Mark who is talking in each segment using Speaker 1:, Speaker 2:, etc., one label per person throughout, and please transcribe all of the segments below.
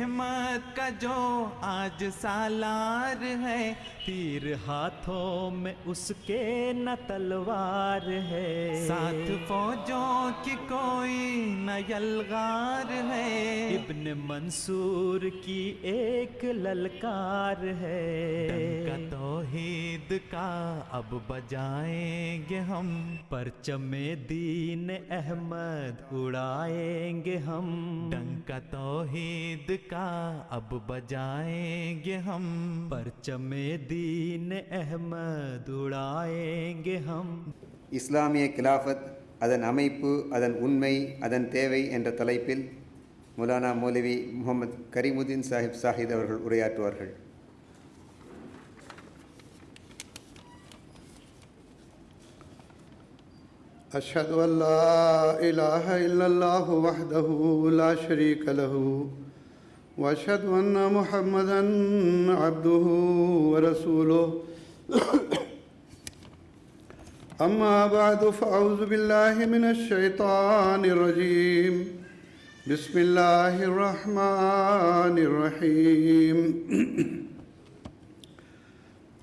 Speaker 1: احمد کا جو آج سالار ہے،
Speaker 2: تیر ہاتھوں میں اس کے نہ تلوار ہے،
Speaker 1: ساتھ فوجوں کی کوئی نہ یلغار ہے،
Speaker 2: ابن منصور کی ایک للکار ہے،
Speaker 1: ڈنکا توحید کا اب بجائیں گے ہم،
Speaker 2: پرچم دین احمد اڑائیں گے ہم،
Speaker 1: ڈنکا توحید کا اب بجائیں گے ہم،
Speaker 2: پرچم دین احمد اڑائیں گے ہم.
Speaker 3: இஸ்லாமிய கிலாஃபத், அதன் அமைப்பு, அதன் உண்மை, அதன் தேவை என்ற தலைப்பில் மௌலானா மௌலவி முகமது கரீமுதீன் சாஹித் அவர்கள் உரையாற்றுவார்கள்.
Speaker 4: أشهد أن لا إله إلا الله وحده لا شريك له وأشهد أن محمدًا عبده ورسوله أما بعد فأعوذ بالله من الشيطان الرجيم بسم الله الرحمن الرحيم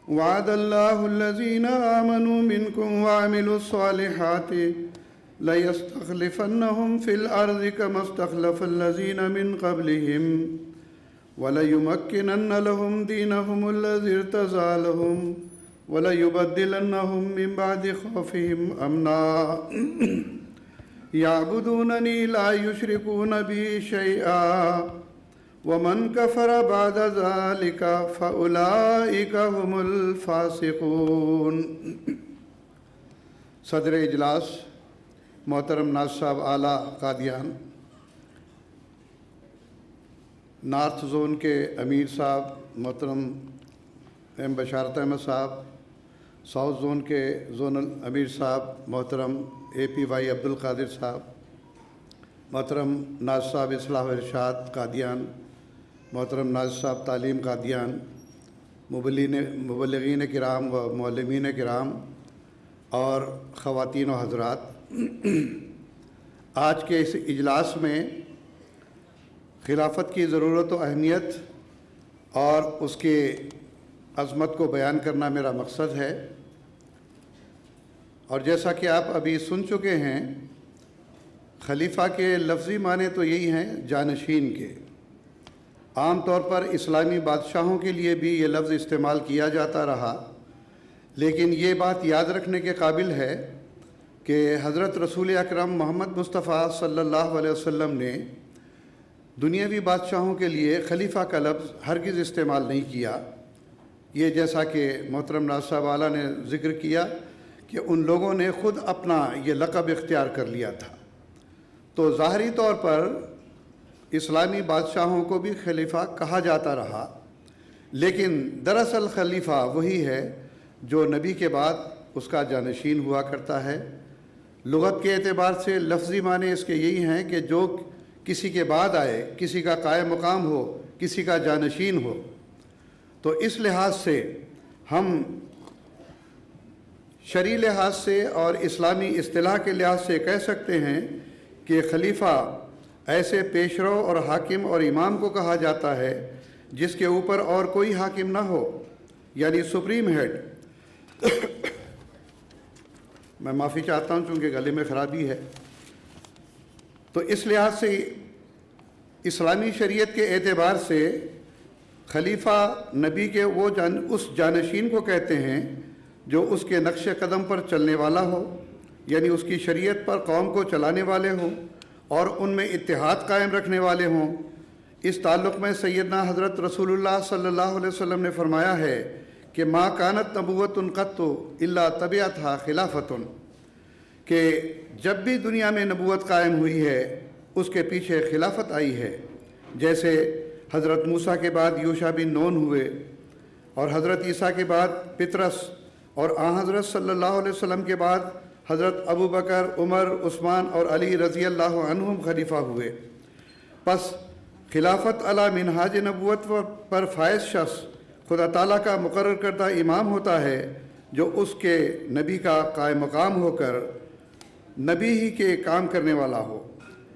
Speaker 4: وعد الله الذين آمنوا منكم وعملوا الصالحات ليستخلفنهم في الأرض كما استخلف الذين من قبلهم وليمكنن لهم دينهم الذي ارتضى لهم وليبدلنهم من بعد خوفهم أمنا يعبدونني لا يشركون بي شيئا ومن كفر بعد ذلك فأولئك هم الفاسقون. صدر اجلاس محترم ناز صاحب اعلیٰ قادیان، نارتھ زون کے امیر صاحب محترم ایم بشارت احمد صاحب، ساؤتھ زون کے زونل امیر صاحب محترم اے پی وائی عبدالقادر صاحب، محترم ناز صاحب اصلاح و ارشاد قادیان، محترم ناز صاحب تعلیم قادیان، مبلغین کرام و معلمین کرام اور خواتین و حضرات، آج کے اس اجلاس میں خلافت کی ضرورت و اہمیت اور اس کے عظمت کو بیان کرنا میرا مقصد ہے. اور جیسا کہ آپ ابھی سن چکے ہیں، خلیفہ کے لفظی معنی تو یہی ہیں جانشین کے. عام طور پر اسلامی بادشاہوں کے لیے بھی یہ لفظ استعمال کیا جاتا رہا، لیکن یہ بات یاد رکھنے کے قابل ہے کہ حضرت رسول اکرم محمد مصطفیٰ صلی اللہ علیہ وسلم نے دنیاوی بادشاہوں کے لیے خلیفہ کا لفظ ہرگز استعمال نہیں کیا. یہ جیسا کہ محترم ناز صاحب اعلیٰ نے ذکر کیا کہ ان لوگوں نے خود اپنا یہ لقب اختیار کر لیا تھا. تو ظاہری طور پر اسلامی بادشاہوں کو بھی خلیفہ کہا جاتا رہا، لیکن دراصل خلیفہ وہی ہے جو نبی کے بعد اس کا جانشین ہوا کرتا ہے. لغت کے اعتبار سے لفظی معنی اس کے یہی ہیں کہ جو کسی کے بعد آئے، کسی کا قائم مقام ہو، کسی کا جانشین ہو. تو اس لحاظ سے ہم شرعی لحاظ سے اور اسلامی اصطلاح کے لحاظ سے کہہ سکتے ہیں کہ خلیفہ ایسے پیشرو اور حاکم اور امام کو کہا جاتا ہے جس کے اوپر اور کوئی حاکم نہ ہو، یعنی سپریم ہیڈ. میں معافی چاہتا ہوں چونکہ گلے میں خرابی ہے. تو اس لحاظ سے اسلامی شریعت کے اعتبار سے خلیفہ نبی کے اس جانشین کو کہتے ہیں جو اس کے نقش قدم پر چلنے والا ہو، یعنی اس کی شریعت پر قوم کو چلانے والے ہوں اور ان میں اتحاد قائم رکھنے والے ہوں. اس تعلق میں سیدنا حضرت رسول اللہ صلی اللہ علیہ وسلم نے فرمایا ہے کہ ما کانت نبوت قط الا طبیعتھا خلافت، کہ جب بھی دنیا میں نبوت قائم ہوئی ہے اس کے پیچھے خلافت آئی ہے. جیسے حضرت موسیٰ کے بعد یوشع بن نون ہوئے، اور حضرت عیسیٰ کے بعد پطرس، اور حضرت صلی اللہ علیہ وسلم کے بعد حضرت ابو بکر، عمر، عثمان اور علی رضی اللہ عنہم خلیفہ ہوئے. پس خلافت علی منہاج نبوت پر فائز شخص خدا تعالیٰ کا مقرر کردہ امام ہوتا ہے جو اس کے نبی کا قائم مقام ہو کر نبی ہی کے کام کرنے والا ہو.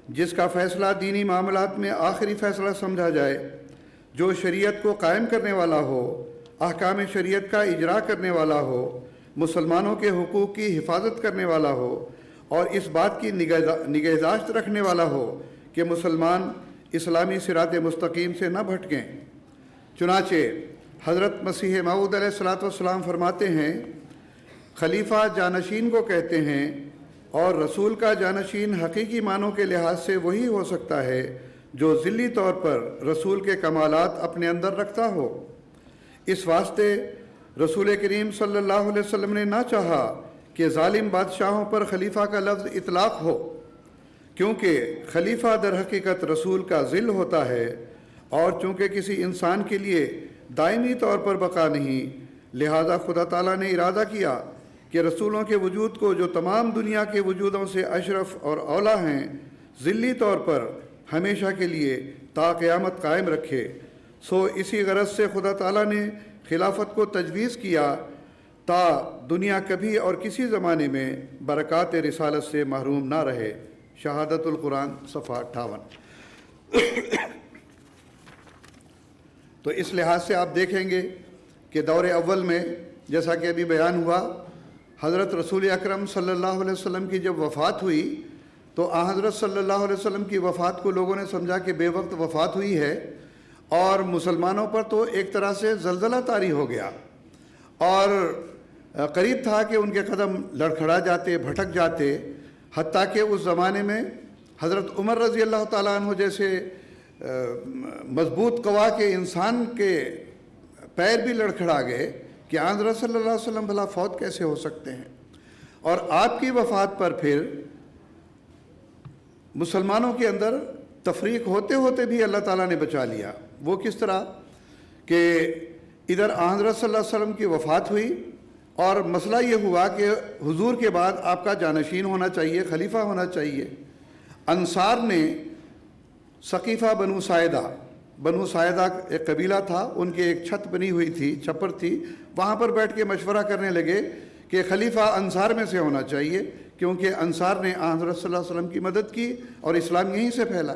Speaker 4: جس کا فیصلہ دینی معاملات میں آخری فیصلہ سمجھا جائے، جو شریعت کو قائم کرنے والا ہو، احکام شریعت کا اجرا کرنے والا ہو، مسلمانوں کے حقوق کی حفاظت کرنے والا ہو اور اس بات کی نگہداشت رکھنے والا ہو کہ مسلمان اسلامی صراط مستقیم سے نہ بھٹکیں۔ چنانچہ حضرت مسیح موعود علیہ الصلوۃ والسلام فرماتے ہیں، خلیفہ جانشین کو کہتے ہیں اور رسول کا جانشین حقیقی معنوں کے لحاظ سے وہی ہو سکتا ہے جو ذلی طور پر رسول کے کمالات اپنے اندر رکھتا ہو۔ اس واسطے رسول کریم صلی اللہ علیہ وسلم نے نہ چاہا کہ ظالم بادشاہوں پر خلیفہ کا لفظ اطلاق ہو، کیونکہ خلیفہ در حقیقت رسول کا ذل ہوتا ہے، اور چونکہ کسی انسان کے لیے دائمی طور پر بقا نہیں، لہذا خدا تعالیٰ نے ارادہ کیا کہ رسولوں کے وجود کو جو تمام دنیا کے وجودوں سے اشرف اور اولیٰ ہیں، ذلی طور پر ہمیشہ کے لیے تا قیامت قائم رکھے۔ سو اسی غرض سے خدا تعالیٰ نے خلافت کو تجویز کیا تا دنیا کبھی اور کسی زمانے میں برکات رسالت سے محروم نہ رہے۔ شہادت القرآن صفحہ 58۔ تو اس لحاظ سے آپ دیکھیں گے کہ دور اول میں جیسا کہ ابھی بیان ہوا، حضرت رسول اکرم صلی اللہ علیہ وسلم کی جب وفات ہوئی تو حضرت صلی اللہ علیہ وسلم کی وفات کو لوگوں نے سمجھا کہ بے وقت وفات ہوئی ہے، اور مسلمانوں پر تو ایک طرح سے زلزلہ طاری ہو گیا، اور قریب تھا کہ ان کے قدم لڑکھڑا جاتے، بھٹک جاتے، حتیٰ کہ اس زمانے میں حضرت عمر رضی اللہ تعالیٰ عنہ جیسے مضبوط قوا کے انسان کے پیر بھی لڑکھڑا گئے کہ حضرت صلی اللہ علیہ وسلم بھلا فوت کیسے ہو سکتے ہیں۔ اور آپ کی وفات پر پھر مسلمانوں کے اندر تفریق ہوتے ہوتے بھی اللہ تعالیٰ نے بچا لیا۔ وہ کس طرح کہ ادھر حضرت صلی اللہ علیہ وسلم کی وفات ہوئی اور مسئلہ یہ ہوا کہ حضور کے بعد آپ کا جانشین ہونا چاہیے، خلیفہ ہونا چاہیے۔ انصار نے ثقیفہ بنو ساعدہ ایک قبیلہ تھا، ان کی ایک چھت بنی ہوئی تھی، چھپر تھی، وہاں پر بیٹھ کے مشورہ کرنے لگے کہ خلیفہ انصار میں سے ہونا چاہیے، کیونکہ انصار نے حضرت صلی اللہ علیہ وسلم کی مدد کی اور اسلام یہیں سے پھیلا۔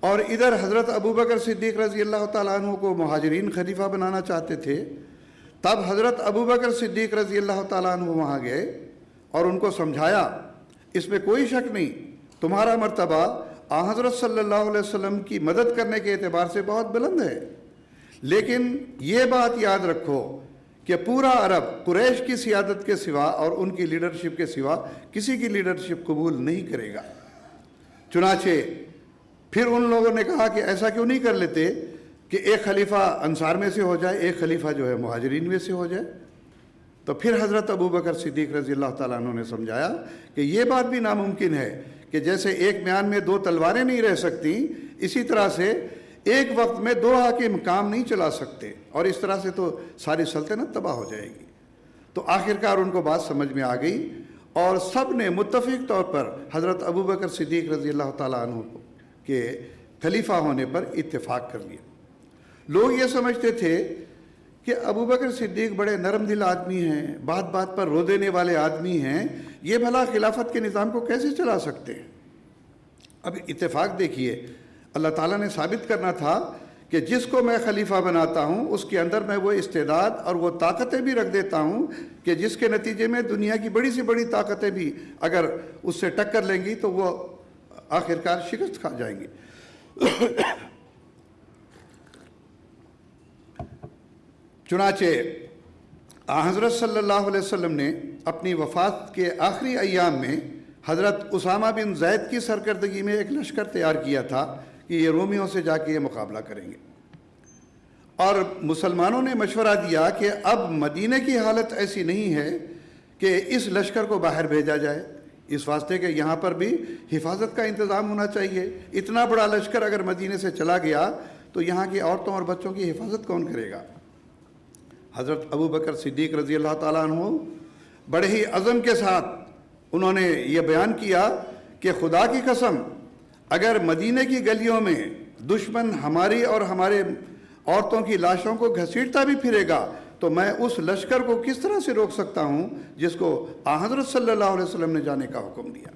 Speaker 4: اور ادھر حضرت ابوبکر صدیق رضی اللہ تعالیٰ عنہ کو مہاجرین خلیفہ بنانا چاہتے تھے۔ تب حضرت ابوبکر صدیق رضی اللہ تعالیٰ عنہ وہاں گئے اور ان کو سمجھایا، اس میں کوئی شک نہیں، تمہارا مرتبہ حضرت صلی اللہ علیہ وسلم کی مدد کرنے کے اعتبار سے بہت بلند ہے، لیکن یہ بات یاد رکھو کہ پورا عرب قریش کی سیادت کے سوا اور ان کی لیڈرشپ کے سوا کسی کی لیڈرشپ قبول نہیں کرے گا۔ چنانچہ پھر ان لوگوں نے کہا کہ ایسا کیوں نہیں کر لیتے کہ ایک خلیفہ انصار میں سے ہو جائے، ایک خلیفہ جو ہے مہاجرین میں سے ہو جائے۔ تو پھر حضرت ابوبکر صدیق رضی اللہ تعالیٰ عنہ نے سمجھایا کہ یہ بات بھی ناممکن ہے کہ جیسے ایک میان میں دو تلواریں نہیں رہ سکتی، اسی طرح سے ایک وقت میں دو حاکم کام نہیں چلا سکتے، اور اس طرح سے تو ساری سلطنت تباہ ہو جائے گی۔ تو آخرکار ان کو بات سمجھ میں آ گئی اور سب نے متفق طور پر حضرت ابوبکر صدیق رضی اللہ تعالیٰ عنہ کے خلیفہ ہونے پر اتفاق کر لیا۔ لوگ یہ سمجھتے تھے کہ ابوبکر صدیق بڑے نرم دل آدمی ہیں، بات بات پر رو دینے والے آدمی ہیں، یہ بھلا خلافت کے نظام کو کیسے چلا سکتے ہیں؟ اب اتفاق دیکھیے، اللہ تعالیٰ نے ثابت کرنا تھا کہ جس کو میں خلیفہ بناتا ہوں اس کے اندر میں وہ استعداد اور وہ طاقتیں بھی رکھ دیتا ہوں کہ جس کے نتیجے میں دنیا کی بڑی سے بڑی طاقتیں بھی اگر اس سے ٹکر لیں گی تو وہ آخرکار شکست کھا جائیں گے۔ چنانچہ حضرت صلی اللہ علیہ وسلم نے اپنی وفات کے آخری ایام میں حضرت اسامہ بن زید کی سرکردگی میں ایک لشکر تیار کیا تھا کہ یہ رومیوں سے جا کے یہ مقابلہ کریں گے، اور مسلمانوں نے مشورہ دیا کہ اب مدینہ کی حالت ایسی نہیں ہے کہ اس لشکر کو باہر بھیجا جائے، اس واسطے کہ یہاں پر بھی حفاظت کا انتظام ہونا چاہیے۔ اتنا بڑا لشکر اگر مدینہ سے چلا گیا تو یہاں کی عورتوں اور بچوں کی حفاظت کون کرے گا؟ حضرت ابوبکر صدیق رضی اللہ تعالیٰ عنہ بڑے ہی عزم کے ساتھ انہوں نے یہ بیان کیا کہ خدا کی قسم اگر مدینہ کی گلیوں میں دشمن ہماری اور ہمارے عورتوں کی لاشوں کو گھسیٹتا بھی پھرے گا تو میں اس لشکر کو کس طرح سے روک سکتا ہوں جس کو حضرت صلی اللہ علیہ وسلم نے جانے کا حکم دیا۔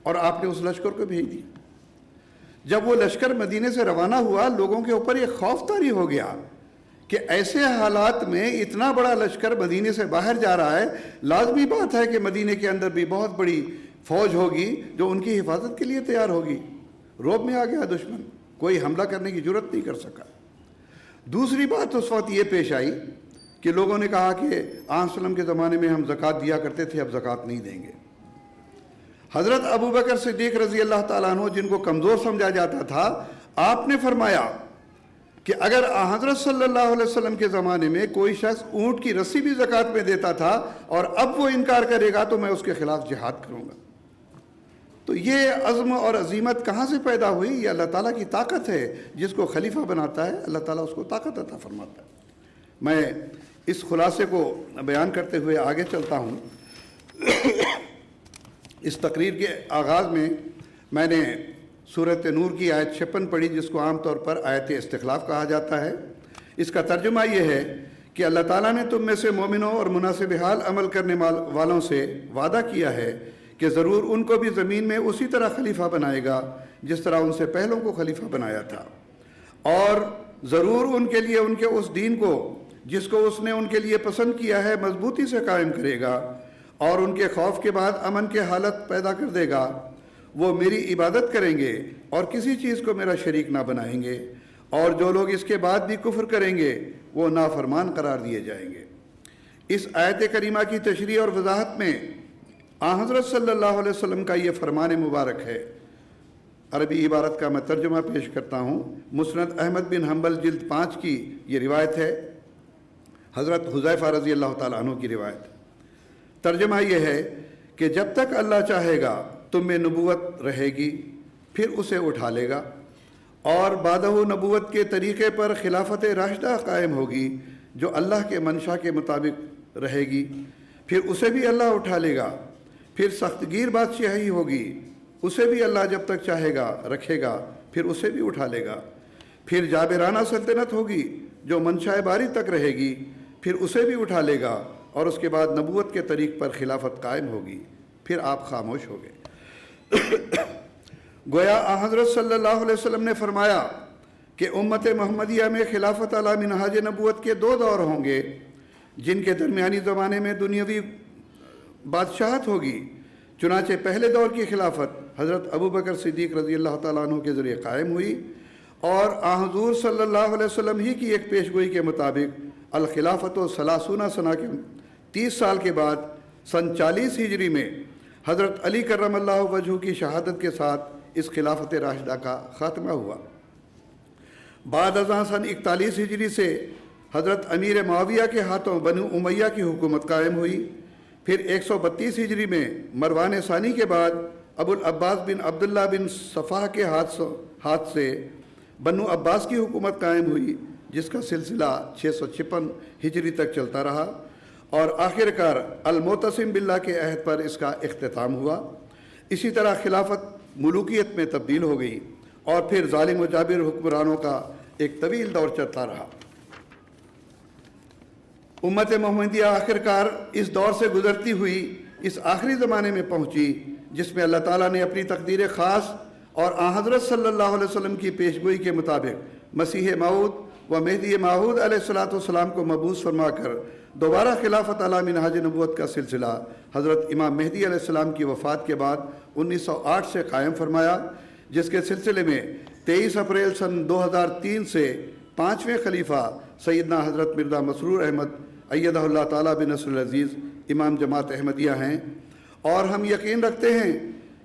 Speaker 4: اور آپ نے اس لشکر کو بھیج دیا۔ جب وہ لشکر مدینے سے روانہ ہوا، لوگوں کے اوپر یہ خوف طاری ہو گیا کہ ایسے حالات میں اتنا بڑا لشکر مدینے سے باہر جا رہا ہے، لازمی بات ہے کہ مدینے کے اندر بھی بہت بڑی فوج ہوگی جو ان کی حفاظت کے لیے تیار ہوگی۔ رعب میں آ گیا دشمن، کوئی حملہ کرنے کی جرت نہیں کر سکا۔ دوسری بات اس وقت یہ پیش آئی کہ لوگوں نے کہا کہ آن وسلم کے زمانے میں ہم زکوٰۃ دیا کرتے تھے، اب زکوٰۃ نہیں دیں گے۔ حضرت ابو بکر صدیق رضی اللہ تعالیٰ عنہ، جن کو کمزور سمجھا جاتا تھا، آپ نے فرمایا کہ اگر حضرت صلی اللہ علیہ وسلم کے زمانے میں کوئی شخص اونٹ کی رسی بھی زکوٰۃ میں دیتا تھا اور اب وہ انکار کرے گا تو میں اس کے خلاف جہاد کروں گا۔ تو یہ عزم اور عزیمت کہاں سے پیدا ہوئی؟ یہ اللہ تعالیٰ کی طاقت ہے، جس کو خلیفہ بناتا ہے اللہ تعالیٰ اس کو طاقت عطا فرماتا ہے۔ میں اس خلاصے کو بیان کرتے ہوئے آگے چلتا ہوں۔ اس تقریر کے آغاز میں نے سورۃ نور کی آیت 56 پڑھی، جس کو عام طور پر آیت استخلاف کہا جاتا ہے۔ اس کا ترجمہ یہ ہے کہ اللہ تعالیٰ نے تم میں سے مومنوں اور مناسب حال عمل کرنے والوں سے وعدہ کیا ہے کہ ضرور ان کو بھی زمین میں اسی طرح خلیفہ بنائے گا جس طرح ان سے پہلوں کو خلیفہ بنایا تھا، اور ضرور ان کے لیے ان کے اس دین کو جس کو اس نے ان کے لیے پسند کیا ہے مضبوطی سے قائم کرے گا، اور ان کے خوف کے بعد امن کے حالت پیدا کر دے گا۔ وہ میری عبادت کریں گے اور کسی چیز کو میرا شریک نہ بنائیں گے، اور جو لوگ اس کے بعد بھی کفر کریں گے وہ نافرمان قرار دیے جائیں گے۔ اس آیت کریمہ کی تشریح اور وضاحت میں حضرت صلی اللہ علیہ وسلم کا یہ فرمان مبارک ہے۔ عربی عبارت کا میں ترجمہ پیش کرتا ہوں۔ مسند احمد بن حنبل جلد 5 کی یہ روایت ہے، حضرت حذیفہ رضی اللہ تعالیٰ عنہ کی روایت۔ ترجمہ یہ ہے کہ جب تک اللہ چاہے گا تم میں نبوت رہے گی، پھر اسے اٹھا لے گا، اور بعدہ نبوت کے طریقے پر خلافت راشدہ قائم ہوگی جو اللہ کے منشا کے مطابق رہے گی، پھر اسے بھی اللہ اٹھا لے گا۔ پھر سخت گیر بادشاہی ہوگی، اسے بھی اللہ جب تک چاہے گا رکھے گا، پھر اسے بھی اٹھا لے گا۔ پھر جابرانہ سلطنت ہوگی جو منشاء باری تک رہے گی، پھر اسے بھی اٹھا لے گا، اور اس کے بعد نبوت کے طریق پر خلافت قائم ہوگی، پھر آپ خاموش ہو گئے۔ گویا حضرت صلی اللہ علیہ وسلم نے فرمایا کہ امت محمدیہ میں خلافت علی منہاج نبوت کے 2 دور ہوں گے، جن کے درمیانی زمانے میں دنیاوی بادشاہت ہوگی۔ چنانچہ پہلے دور کی خلافت حضرت ابو بکر صدیق رضی اللہ تعالیٰ عنہ کے ذریعے قائم ہوئی، اور حضور صلی اللہ علیہ وسلم ہی کی ایک پیشگوئی کے مطابق الخلافت و 30 سنہ کے 30 سال کے بعد سن 40 ہجری میں حضرت علی کرم اللہ وجہہ کی شہادت کے ساتھ اس خلافت راشدہ کا خاتمہ ہوا۔ بعد ازاں سن 41 ہجری سے حضرت امیر معاویہ کے ہاتھوں بنو امیہ کی حکومت قائم ہوئی۔ پھر 132 ہجری میں مروان ثانی کے بعد ابو العباس بن عبداللہ بن صفاح کے ہاتھ سے بنو عباس کی حکومت قائم ہوئی، جس کا سلسلہ 656 ہجری تک چلتا رہا، اور آخر کار المعتصم باللہ کے عہد پر اس کا اختتام ہوا۔ اسی طرح خلافت ملوکیت میں تبدیل ہو گئی، اور پھر ظالم و جابر حکمرانوں کا ایک طویل دور چلتا رہا۔ امت محمدیہ آخر کار اس دور سے گزرتی ہوئی اس آخری زمانے میں پہنچی جس میں اللہ تعالیٰ نے اپنی تقدیر خاص اور حضرت صلی اللہ علیہ وسلم کی پیشگوئی کے مطابق مسیح موعود و مہدی موعود علیہ السلام کو مبعوث فرما کر دوبارہ خلافت علی منہاج نبوت کا سلسلہ حضرت امام مہدی علیہ السلام کی وفات کے بعد 1908 سے قائم فرمایا، جس کے سلسلے میں 23 اپریل سن 2003 سے 5ویں خلیفہ سیدنا حضرت مرزا مسرور احمد ایدہ اللہ تعالیٰ بنصر العزیز امام جماعت احمدیہ ہیں، اور ہم یقین رکھتے ہیں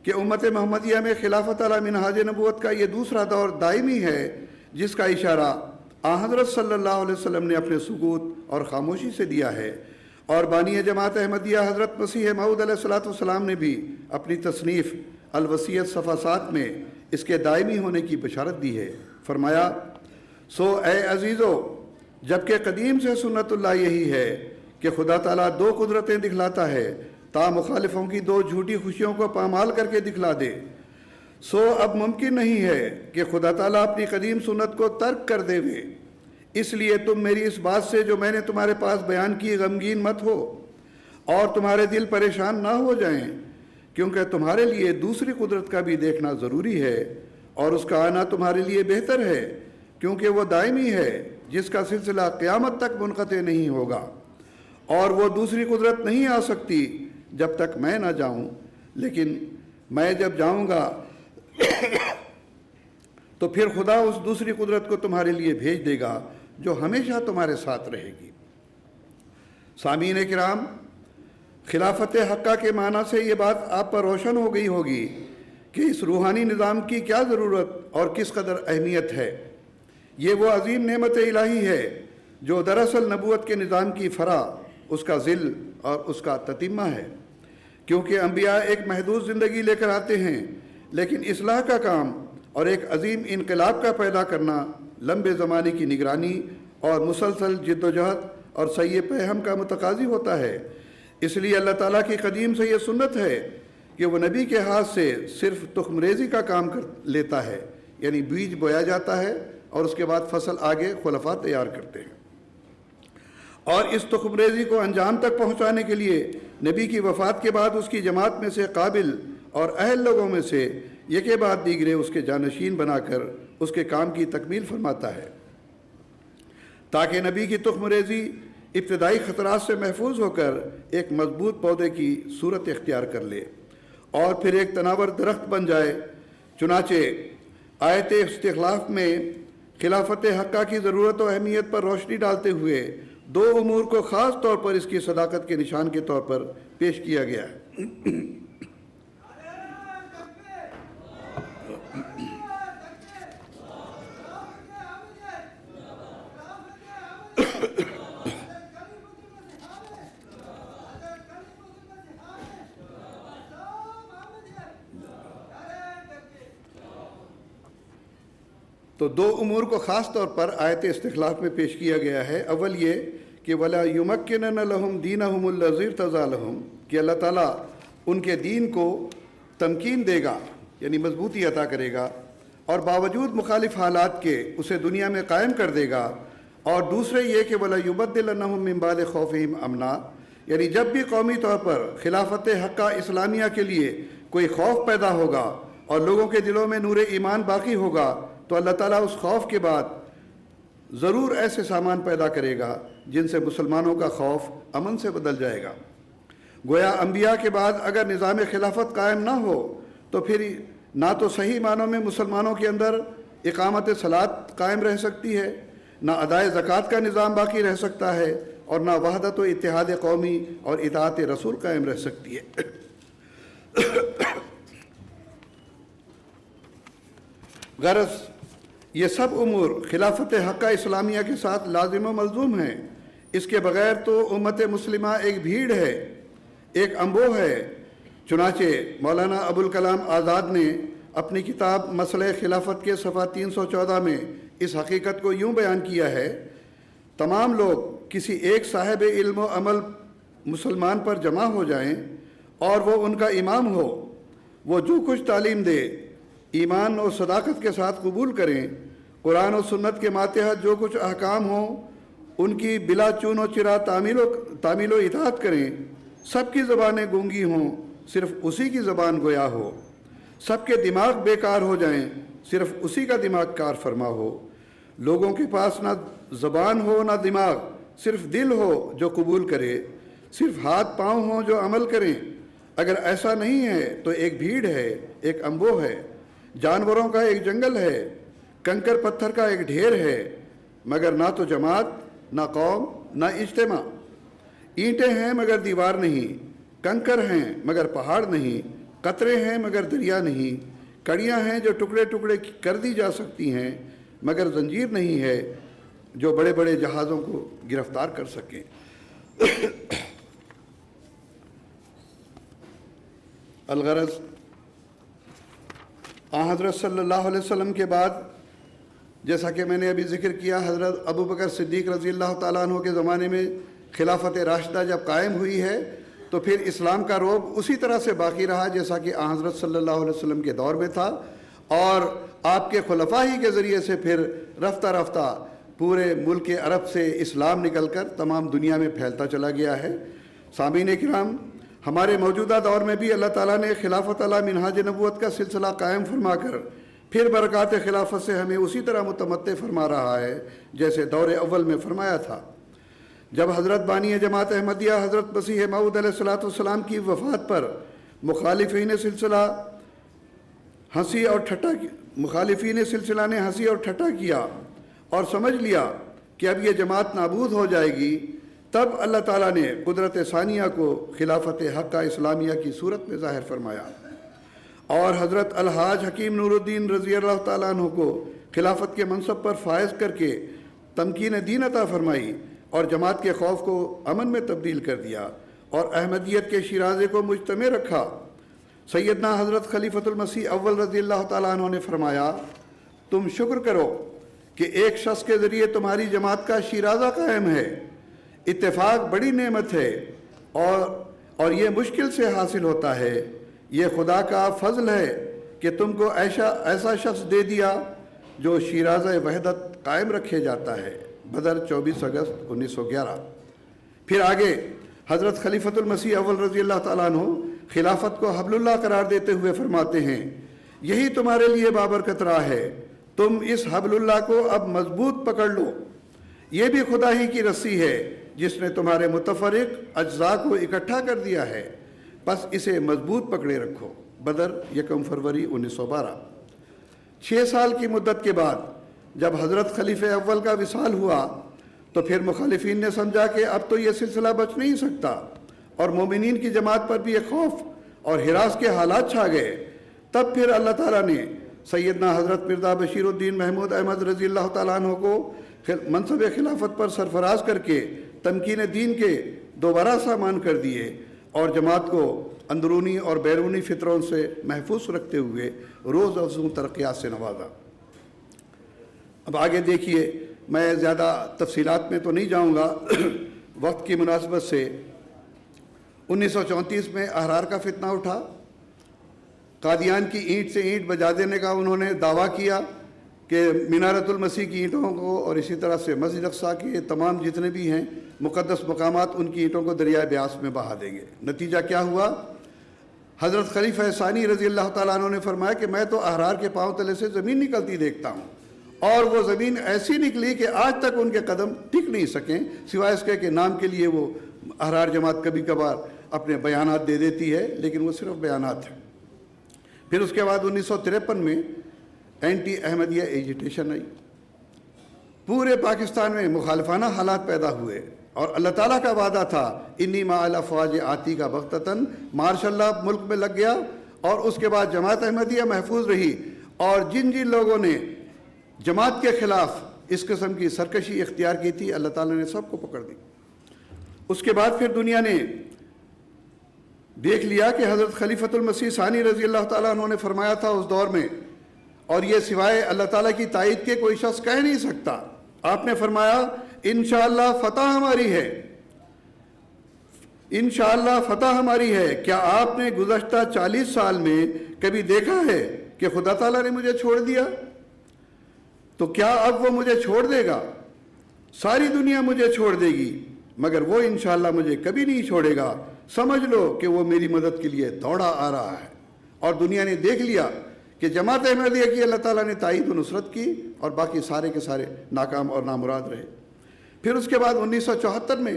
Speaker 4: کہ امت محمدیہ میں خلافت علی منہاج نبوت کا یہ دوسرا دور دائمی ہے، جس کا اشارہ حضرت صلی اللہ علیہ وسلم نے اپنے سکوت اور خاموشی سے دیا ہے، اور بانی جماعت احمدیہ حضرت مسیح موعود علیہ السلام نے بھی اپنی تصنیف الوصیت صفحہ 7 میں اس کے دائمی ہونے کی بشارت دی ہے۔ فرمایا، سو اے عزیزو، جبکہ قدیم سے سنت اللہ یہی ہے کہ خدا تعالیٰ 2 قدرتیں دکھلاتا ہے تا مخالفوں کی 2 جھوٹی خوشیوں کو پامال کر کے دکھلا دے، سو اب ممکن نہیں ہے کہ خدا تعالیٰ اپنی قدیم سنت کو ترک کر دے وے، اس لیے تم میری اس بات سے جو میں نے تمہارے پاس بیان کی غمگین مت ہو اور تمہارے دل پریشان نہ ہو جائیں کیونکہ تمہارے لیے دوسری قدرت کا بھی دیکھنا ضروری ہے، اور اس کا آنا تمہارے لیے بہتر ہے، کیونکہ وہ دائمی ہے جس کا سلسلہ قیامت تک منقطع نہیں ہوگا، اور وہ دوسری قدرت نہیں آ سکتی جب تک میں نہ جاؤں، لیکن میں جب جاؤں گا تو پھر خدا اس دوسری قدرت کو تمہارے لیے بھیج دے گا جو ہمیشہ تمہارے ساتھ رہے گی۔ سامعین کرام، خلافت حقہ کے معنی سے یہ بات آپ پر روشن ہو گئی ہوگی کہ اس روحانی نظام کی کیا ضرورت اور کس قدر اہمیت ہے۔ یہ وہ عظیم نعمت الہی ہے جو دراصل نبوت کے نظام کی فرع، اس کا ذل اور اس کا تتمہ ہے، کیونکہ انبیاء ایک محدود زندگی لے کر آتے ہیں، لیکن اصلاح کا کام اور ایک عظیم انقلاب کا پیدا کرنا لمبے زمانے کی نگرانی اور مسلسل جد و جہد اور سعی پیہم کا متقاضی ہوتا ہے۔ اس لیے اللہ تعالیٰ کی قدیم سے یہ سنت ہے کہ وہ نبی کے ہاتھ سے صرف تخم ریزی کا کام کر لیتا ہے، یعنی بیج بویا جاتا ہے اور اس کے بعد فصل آگے خلفاء تیار کرتے ہیں، اور اس تخم ریزی کو انجام تک پہنچانے کے لیے نبی کی وفات کے بعد اس کی جماعت میں سے قابل اور اہل لوگوں میں سے یکے بعد دیگرے اس کے جانشین بنا کر اس کے کام کی تکمیل فرماتا ہے، تاکہ نبی کی تخم ریزی ابتدائی خطرات سے محفوظ ہو کر ایک مضبوط پودے کی صورت اختیار کر لے اور پھر ایک تناور درخت بن جائے۔ چنانچہ آیت استخلاف میں خلافت حقہ کی ضرورت و اہمیت پر روشنی ڈالتے ہوئے دو امور کو خاص طور پر اس کی صداقت کے نشان کے طور پر پیش کیا گیا ہے۔ تو دو امور کو خاص طور پر آیت استخلاف میں پیش کیا گیا ہے۔ اول یہ کہ وَلَا يُمَكِّنَنَّ لَهُمْ دِينَهُمُ الَّذِي ارْتَضَىٰ لَهُمْ، کہ اللہ تعالیٰ ان کے دین کو تمکین دے گا، یعنی مضبوطی عطا کرے گا، اور باوجود مخالف حالات کے اسے دنیا میں قائم کر دے گا۔ اور دوسرے یہ کہ وَلَا يُبَدِّلَنَّهُم مِّن بَعْدِ خَوْفِهِمْ أَمْنًا، یعنی جب بھی قومی طور پر خلافت حقہ اسلامیہ کے لیے کوئی خوف پیدا ہوگا اور لوگوں کے دلوں میں نور ایمان باقی ہوگا، تو اللہ تعالیٰ اس خوف کے بعد ضرور ایسے سامان پیدا کرے گا جن سے مسلمانوں کا خوف امن سے بدل جائے گا۔ گویا انبیاء کے بعد اگر نظام خلافت قائم نہ ہو تو پھر نہ تو صحیح معنوں میں مسلمانوں کے اندر اقامت صلاۃ قائم رہ سکتی ہے، نہ ادائے زکوٰۃ کا نظام باقی رہ سکتا ہے، اور نہ وحدت و اتحاد قومی اور اطاعت رسول قائم رہ سکتی ہے۔ غرض یہ سب امور خلافت حقہ اسلامیہ کے ساتھ لازم و ملزوم ہیں۔ اس کے بغیر تو امت مسلمہ ایک بھیڑ ہے، ایک انبوہ ہے۔ چنانچہ مولانا ابوالکلام آزاد نے اپنی کتاب مسئلہ خلافت کے صفحہ 314 میں اس حقیقت کو یوں بیان کیا ہے: تمام لوگ کسی ایک صاحب علم و عمل مسلمان پر جمع ہو جائیں اور وہ ان کا امام ہو، وہ جو کچھ تعلیم دے ایمان اور صداقت کے ساتھ قبول کریں، قرآن و سنت کے ماتحت جو کچھ احکام ہوں ان کی بلا چون و چرا تعمیل و اطاعت کریں، سب کی زبانیں گونگی ہوں، صرف اسی کی زبان گویا ہو، سب کے دماغ بیکار ہو جائیں، صرف اسی کا دماغ کار فرما ہو، لوگوں کے پاس نہ زبان ہو نہ دماغ، صرف دل ہو جو قبول کرے، صرف ہاتھ پاؤں ہوں جو عمل کریں۔ اگر ایسا نہیں ہے تو ایک بھیڑ ہے، ایک انبوہ ہے، جانوروں کا ایک جنگل ہے، کنکر پتھر کا ایک ڈھیر ہے، مگر نہ تو جماعت، نہ قوم، نہ اجتماع۔ اینٹیں ہیں مگر دیوار نہیں، کنکر ہیں مگر پہاڑ نہیں، قطرے ہیں مگر دریا نہیں، کڑیاں ہیں جو ٹکڑے ٹکڑے کر دی جا سکتی ہیں، مگر زنجیر نہیں ہے جو بڑے بڑے جہازوں کو گرفتار کر سکیں۔ الغرض حضرت صلی اللہ علیہ وسلم کے بعد، جیسا کہ میں نے ابھی ذکر کیا، حضرت ابوبکر صدیق رضی اللہ تعالیٰ عنہ کے زمانے میں خلافت راشدہ جب قائم ہوئی ہے تو پھر اسلام کا رعب اسی طرح سے باقی رہا جیسا کہ حضرت صلی اللہ علیہ وسلم کے دور میں تھا، اور آپ کے خلفاء ہی کے ذریعے سے پھر رفتہ رفتہ پورے ملک عرب سے اسلام نکل کر تمام دنیا میں پھیلتا چلا گیا ہے۔ سامعین کرام، ہمارے موجودہ دور میں بھی اللہ تعالیٰ نے خلافت علی منہاج نبوت کا سلسلہ قائم فرما کر پھر برکات خلافت سے ہمیں اسی طرح متمتع فرما رہا ہے جیسے دور اول میں فرمایا تھا۔ جب حضرت بانی جماعت احمدیہ حضرت مسیح موعود علیہ السلام کی وفات پر مخالفین سلسلہ نے ہنسی اور ٹھٹا کیا اور سمجھ لیا کہ اب یہ جماعت نابود ہو جائے گی، تب اللہ تعالیٰ نے قدرت ثانیہ کو خلافت حقہ اسلامیہ کی صورت میں ظاہر فرمایا اور حضرت الحاج حکیم نور الدین رضی اللہ تعالیٰ عنہ کو خلافت کے منصب پر فائز کر کے تمکین دین عطا فرمائی اور جماعت کے خوف کو امن میں تبدیل کر دیا اور احمدیت کے شیرازے کو مجتمع رکھا۔ سیدنا حضرت خلیفۃ المسیح اول رضی اللہ تعالیٰ عنہ نے فرمایا، تم شکر کرو کہ ایک شخص کے ذریعے تمہاری جماعت کا شیرازہ قائم ہے۔ اتفاق بڑی نعمت ہے اور یہ مشکل سے حاصل ہوتا ہے۔ یہ خدا کا فضل ہے کہ تم کو ایسا شخص دے دیا جو شیرازہ وحدت قائم رکھے جاتا ہے۔ بدر 24 اگست 1911۔ پھر آگے حضرت خلیفۃ المسیح اول رضی اللہ تعالیٰ عنہ خلافت کو حبل اللہ قرار دیتے ہوئے فرماتے ہیں، یہی تمہارے لیے بابرکت راہ ہے، تم اس حبل اللہ کو اب مضبوط پکڑ لو۔ یہ بھی خدا ہی کی رسی ہے جس نے تمہارے متفرق اجزاء کو اکٹھا کر دیا ہے، بس اسے مضبوط پکڑے رکھو۔ بدر 1 فروری 1912۔ 6 سال کی مدت کے بعد جب حضرت خلیفہ اول کا وصال ہوا تو پھر مخالفین نے سمجھا کہ اب تو یہ سلسلہ بچ نہیں سکتا اور مومنین کی جماعت پر بھی ایک خوف اور ہراس کے حالات چھا گئے۔ تب پھر اللہ تعالیٰ نے سیدنا حضرت مرزا بشیر الدین محمود احمد رضی اللہ تعالیٰ عنہ کو منصب خلافت پر سرفراز کر کے تمکین دین کے دوبارہ سامان کر دیے اور جماعت کو اندرونی اور بیرونی فطروں سے محفوظ رکھتے ہوئے روز افزوں ترقیات سے نوازا۔ اب آگے دیکھیے، میں زیادہ تفصیلات میں تو نہیں جاؤں گا وقت کی مناسبت سے۔ 1934 میں احرار کا فتنہ اٹھا، قادیان کی اینٹ سے اینٹ بجا دینے کا انہوں نے دعویٰ کیا کہ منارت المسیح کی اینٹوں کو اور اسی طرح سے مسجد اقصیٰ کے تمام جتنے بھی ہیں مقدس مقامات ان کی اینٹوں کو دریائے بیاس میں بہا دیں گے۔ نتیجہ کیا ہوا؟ حضرت خلیفہ ثانی رضی اللہ تعالیٰ عنہ نے فرمایا کہ میں تو احرار کے پاؤں تلے سے زمین نکلتی دیکھتا ہوں، اور وہ زمین ایسی نکلی کہ آج تک ان کے قدم ٹک نہیں سکیں، سوائے اس کے کہ نام کے لیے وہ احرار جماعت کبھی کبھار اپنے بیانات دے دیتی ہے، لیکن وہ صرف بیانات ہیں۔ پھر اس کے بعد 1953 میں اینٹی احمدیہ ایجیٹیشن آئی، پورے پاکستان میں مخالفانہ حالات پیدا ہوئے اور اللہ تعالیٰ کا وعدہ تھا انی ما علی فواج آتی کا بغتتاً، مارشاء اللہ ملک میں لگ گیا اور اس کے بعد جماعت احمدیہ محفوظ رہی، اور جن لوگوں نے جماعت کے خلاف اس قسم کی سرکشی اختیار کی تھی اللہ تعالیٰ نے سب کو پکڑ دی۔ اس کے بعد پھر دنیا نے دیکھ لیا کہ حضرت خلیفۃ المسیح ثانی رضی اللہ تعالیٰ عنہ نے فرمایا تھا اس دور میں، اور یہ سوائے اللہ تعالیٰ کی تائید کے کوئی شخص کہہ نہیں سکتا۔ آپ نے فرمایا انشاءاللہ فتح ہماری ہے، انشاءاللہ فتح ہماری ہے۔ کیا آپ نے گزشتہ 40 سال میں کبھی دیکھا ہے کہ خدا تعالیٰ نے مجھے چھوڑ دیا؟ تو کیا اب وہ مجھے چھوڑ دے گا؟ ساری دنیا مجھے چھوڑ دے گی مگر وہ انشاءاللہ مجھے کبھی نہیں چھوڑے گا۔ سمجھ لو کہ وہ میری مدد کے لیے دوڑا آ رہا ہے۔ اور دنیا نے دیکھ لیا کہ جماعت احمدیہ کی اللہ تعالیٰ نے تائید و نصرت کی اور باقی سارے کے سارے ناکام اور نامراد رہے۔ پھر اس کے بعد 1974 میں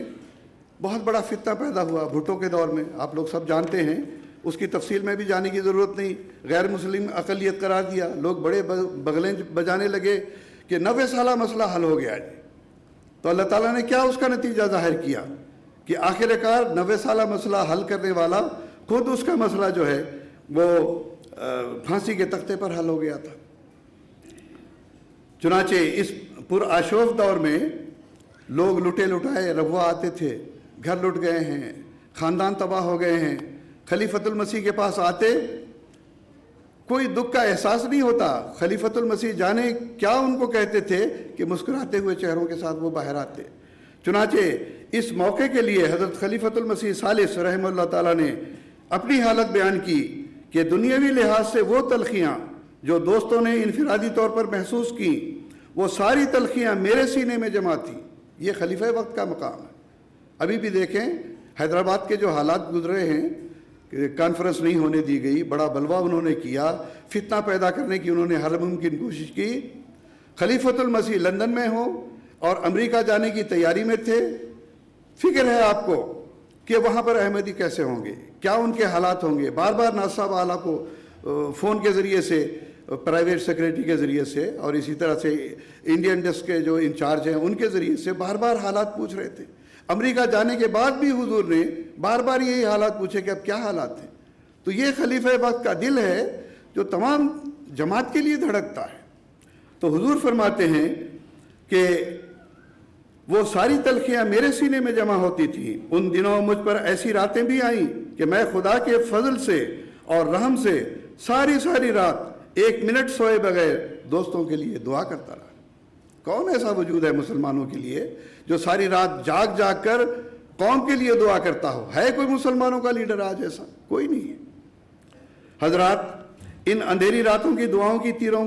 Speaker 4: بہت بڑا فتنہ پیدا ہوا بھٹو کے دور میں، آپ لوگ سب جانتے ہیں، اس کی تفصیل میں بھی جانے کی ضرورت نہیں۔ غیر مسلم اقلیت قرار دیا، لوگ بڑے بغلیں بجانے لگے کہ 90 سالہ مسئلہ حل ہو گیا ہے۔ تو اللہ تعالیٰ نے کیا اس کا نتیجہ ظاہر کیا کہ آخر کار 90 سالہ مسئلہ حل کرنے والا خود اس کا مسئلہ جو ہے وہ پھانسی کے تختے پر حل ہو گیا تھا۔ چنانچہ اس پرآشوف دور میں لوگ لٹے لٹائے روا آتے تھے، گھر لٹ گئے ہیں، خاندان تباہ ہو گئے ہیں، خلیفۃ المسیح کے پاس آتے کوئی دکھ کا احساس نہیں ہوتا۔ خلیفۃ المسیح جانے کیا ان کو کہتے تھے کہ مسکراتے ہوئے چہروں کے ساتھ وہ باہر آتے۔ چنانچہ اس موقع کے لیے حضرت خلیفۃ المسیح ثالث رحمہ اللہ تعالیٰ نے اپنی حالت بیان کی کہ دنیاوی لحاظ سے وہ تلخیاں جو دوستوں نے انفرادی طور پر محسوس کی، وہ ساری تلخیاں میرے سینے میں جمع تھیں۔ یہ خلیفہ وقت کا مقام ہے۔ ابھی بھی دیکھیں حیدرآباد کے جو حالات گزرے ہیں کہ کانفرنس نہیں ہونے دی گئی، بڑا بلوا انہوں نے کیا، فتنہ پیدا کرنے کی انہوں نے ہر ممکن کوشش کی. خلیفۃ المسیح لندن میں ہوں اور امریکہ جانے کی تیاری میں تھے. فکر ہے آپ کو کہ وہاں پر احمدی کیسے ہوں گے، کیا ان کے حالات ہوں گے. بار بار ناز صاحب اعلیٰ کو فون کے ذریعے سے، پرائیویٹ سیکریٹری کے ذریعے سے، اور اسی طرح سے انڈین ڈیسک کے جو انچارج ہیں ان کے ذریعے سے بار بار حالات پوچھ رہے تھے. امریکہ جانے کے بعد بھی حضور نے بار بار یہی حالات پوچھے کہ اب کیا حالات ہیں. تو یہ خلیفہ وقت کا دل ہے جو تمام جماعت کے لیے دھڑکتا ہے. تو حضور فرماتے ہیں کہ وہ ساری تلخیاں میرے سینے میں جمع ہوتی تھیں. ان دنوں مجھ پر ایسی راتیں بھی آئیں کہ میں خدا کے فضل سے اور رحم سے ساری رات 1 منٹ سوئے بغیر دوستوں کے لیے دعا کرتا رہا. کون ایسا وجود ہے مسلمانوں کے لیے جو ساری رات جاگ کر قوم کے لیے دعا کرتا ہو؟ ہے کوئی مسلمانوں کا لیڈر آج ایسا؟ کوئی نہیں ہے. حضرات، ان اندھیری راتوں کی دعاؤں کی تیروں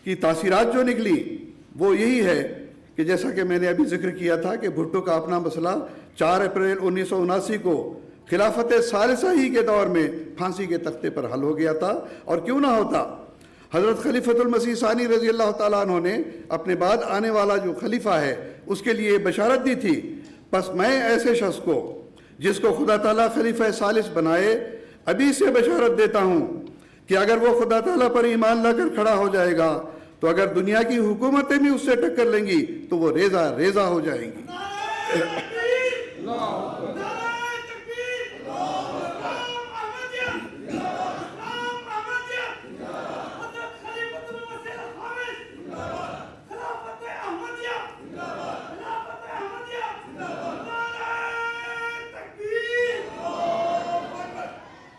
Speaker 4: کی تاثیرات جو نکلی وہ یہی ہے کہ جیسا کہ میں نے ابھی ذکر کیا تھا کہ بھٹو کا اپنا مسئلہ 4 اپریل 1979 کو خلافت ثالثہ ہی کے دور میں پھانسی کے تختے پر حل ہو گیا تھا. اور کیوں نہ ہوتا، حضرت خلیفۃ المسیح ثانی رضی اللہ تعالیٰ عنہ نے اپنے بعد آنے والا جو خلیفہ ہے اس کے لیے بشارت دی تھی. پس میں ایسے شخص کو جس کو خدا تعالیٰ خلیفہ ثالث بنائے ابھی سے بشارت دیتا ہوں کہ اگر وہ خدا تعالیٰ پر ایمان لا کر کھڑا ہو جائے گا تو اگر دنیا کی حکومتیں بھی اس سے ٹکر لیں گی تو وہ ریزہ ہو جائیں گی.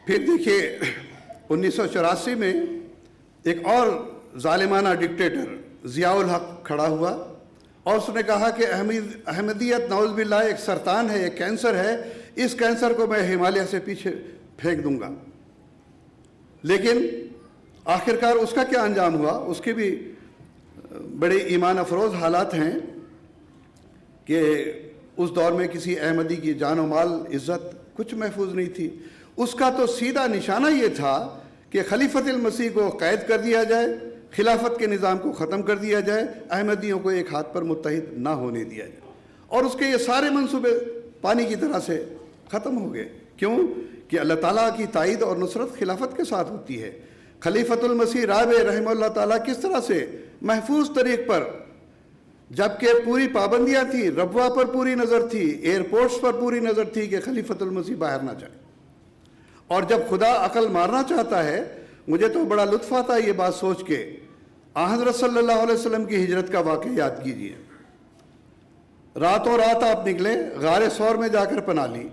Speaker 4: پھر دیکھیے 1984 میں ایک اور ظالمانہ ڈکٹیٹر ضیاء الحق کھڑا ہوا اور اس نے کہا کہ احمدیت نعوذ باللہ ایک سرطان ہے، ایک کینسر ہے، اس کینسر کو میں ہمالیہ سے پیچھے پھینک دوں گا. لیکن آخرکار اس کا کیا انجام ہوا؟ اس کے بھی بڑے ایمان افروز حالات ہیں کہ اس دور میں کسی احمدی کی جان و مال عزت کچھ محفوظ نہیں تھی. اس کا تو سیدھا نشانہ یہ تھا کہ خلیفۃ المسیح کو قید کر دیا جائے، خلافت کے نظام کو ختم کر دیا جائے، احمدیوں کو ایک ہاتھ پر متحد نہ ہونے دیا جائے. اور اس کے یہ سارے منصوبے پانی کی طرح سے ختم ہو گئے. کیوں؟ کہ اللہ تعالیٰ کی تائید اور نصرت خلافت کے ساتھ ہوتی ہے. خلیفۃ المسیح رابع رحمہ اللہ تعالیٰ کس طرح سے محفوظ طریق پر، جبکہ پوری پابندیاں تھیں، ربوہ پر پوری نظر تھی، ایئرپورٹس پر پوری نظر تھی کہ خلیفۃ المسیح باہر نہ جائے. اور جب خدا عقل مارنا چاہتا ہے، مجھے تو بڑا لطف آتا ہے یہ بات سوچ کے. حضرت صلی اللہ علیہ وسلم کی ہجرت کا واقعہ یاد کیجئے. راتوں رات آپ نکلے، غار ثور میں جا کر پناہ لی.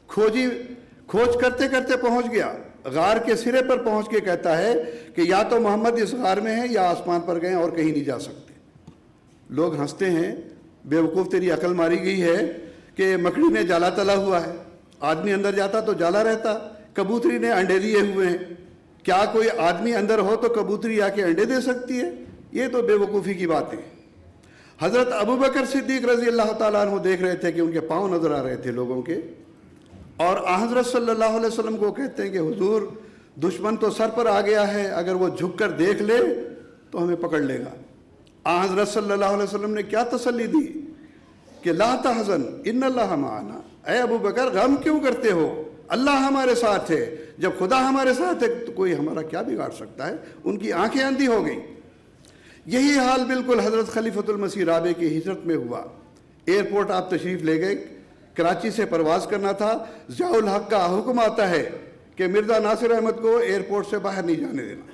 Speaker 4: کھوج کرتے کرتے پہنچ گیا، غار کے سرے پر پہنچ کے کہتا ہے کہ یا تو محمد اس غار میں ہیں یا آسمان پر گئے اور کہیں نہیں جا سکتے. لوگ ہنستے ہیں، بے وقوف تیری عقل ماری گئی ہے کہ مکڑی نے جالا تلا ہوا ہے، آدمی اندر جاتا تو جالا رہتا، کبوتری نے انڈے دیے ہوئے ہیں، کیا کوئی آدمی اندر ہو تو کبوتری آ کے انڈے دے سکتی ہے؟ یہ تو بے وقوفی کی باتیں. حضرت ابوبکر صدیق رضی اللہ تعالیٰ عنہ دیکھ رہے تھے کہ ان کے پاؤں نظر آ رہے تھے لوگوں کے، اور حضرت صلی اللہ علیہ وسلم کو کہتے ہیں کہ حضور دشمن تو سر پر آ گیا ہے، اگر وہ جھک کر دیکھ لے تو ہمیں پکڑ لے گا. حضرت صلی اللہ علیہ وسلم نے کیا تسلی دی کہ لا تحزن ان اللہ معنا، اے ابوبکر غم کیوں کرتے ہو، اللہ ہمارے ساتھ ہے. جب خدا ہمارے ساتھ ہے تو کوئی ہمارا کیا بگاڑ سکتا ہے. ان کی آنکھیں اندھی ہو گئیں. یہی حال بالکل حضرت خلیفۃ المسیح رابع کی ہجرت میں ہوا. ایئرپورٹ آپ تشریف لے گئے، کراچی سے پرواز کرنا تھا، ضیاء الحق کا حکم آتا ہے کہ مرزا ناصر احمد کو ایئرپورٹ سے باہر نہیں جانے دینا.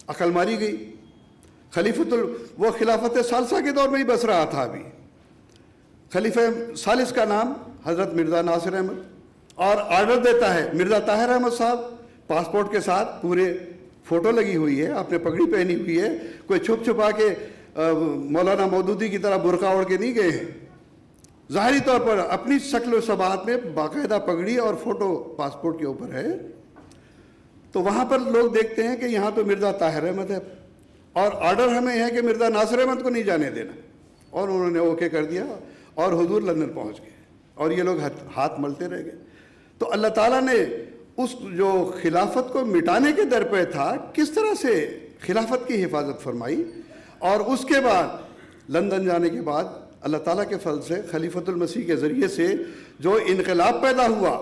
Speaker 4: عقل ماری گئی. وہ خلافت ثالثہ کے دور میں ہی بس رہا تھا. ابھی خلیفہ ثالث کا نام حضرت مرزا ناصر احمد، اور آرڈر دیتا ہے مرزا طاہر احمد صاحب پاسپورٹ کے ساتھ، پورے فوٹو لگی ہوئی ہے، آپ نے پگڑی پہنی ہوئی ہے، کوئی چھپ چھپا کے مولانا مودودی کی طرح برقع اوڑھ کے نہیں گئے ہیں. ظاہری طور پر اپنی شکل و صباحت میں باقاعدہ پگڑی اور فوٹو پاسپورٹ کے اوپر ہے. تو وہاں پر لوگ دیکھتے ہیں کہ یہاں تو مرزا طاہر احمد ہے اور آرڈر ہمیں ہے کہ مرزا ناصر احمد کو نہیں جانے دینا. اور انہوں نے اوکے کر دیا اور حضور لندن پہنچ گئے اور یہ لوگ ہاتھ ملتے رہ گئے. تو اللہ تعالیٰ نے اس جو خلافت کو مٹانے کے در پہ تھا کس طرح سے خلافت کی حفاظت فرمائی. اور اس کے بعد لندن جانے کے بعد اللہ تعالیٰ کے فضل سے خلیفۃ المسیح کے ذریعے سے جو انقلاب پیدا ہوا,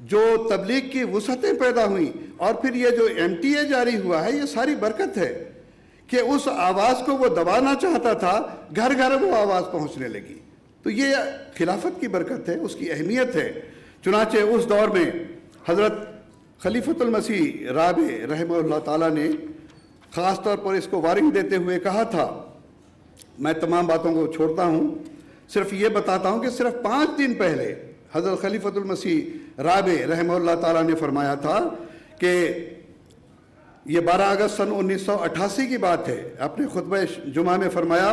Speaker 4: جو تبلیغ کی وسعتیں پیدا ہوئیں, اور پھر یہ جو MTA جاری ہوا ہے, یہ ساری برکت ہے کہ اس آواز کو وہ دبانا چاہتا تھا, گھر گھر وہ آواز پہنچنے لگی. تو یہ خلافت کی برکت ہے, اس کی اہمیت ہے. چنانچہ اس دور میں حضرت خلیفۃ المسیح رابع رحمہ اللہ تعالیٰ نے خاص طور پر اس کو وارننگ دیتے ہوئے کہا تھا, میں تمام باتوں کو چھوڑتا ہوں, صرف یہ بتاتا ہوں کہ صرف 5 دن پہلے حضرت خلیفۃ المسیح رابع رحمہ اللہ تعالیٰ نے فرمایا تھا کہ یہ 12 اگست سن 1988 کی بات ہے. اپنے خطبہ جمعہ میں فرمایا,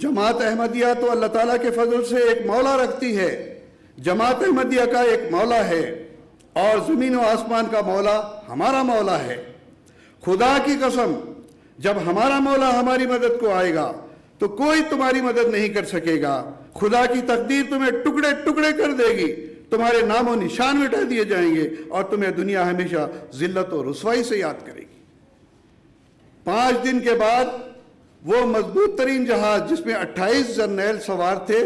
Speaker 4: جماعت احمدیہ تو اللہ تعالیٰ کے فضل سے ایک مولا رکھتی ہے, جماعت احمدیہ کا ایک مولا ہے اور زمین و آسمان کا مولا ہمارا مولا ہے. خدا کی قسم, جب ہمارا مولا ہماری مدد کو آئے گا تو کوئی تمہاری مدد نہیں کر سکے گا. خدا کی تقدیر تمہیں ٹکڑے ٹکڑے کر دے گی, تمہارے نام و نشان مٹا دیے جائیں گے اور تمہیں دنیا ہمیشہ ذلت و رسوائی سے یاد کرے گی. 5 دن کے بعد وہ مضبوط ترین جہاز جس میں 28 جرنیل سوار تھے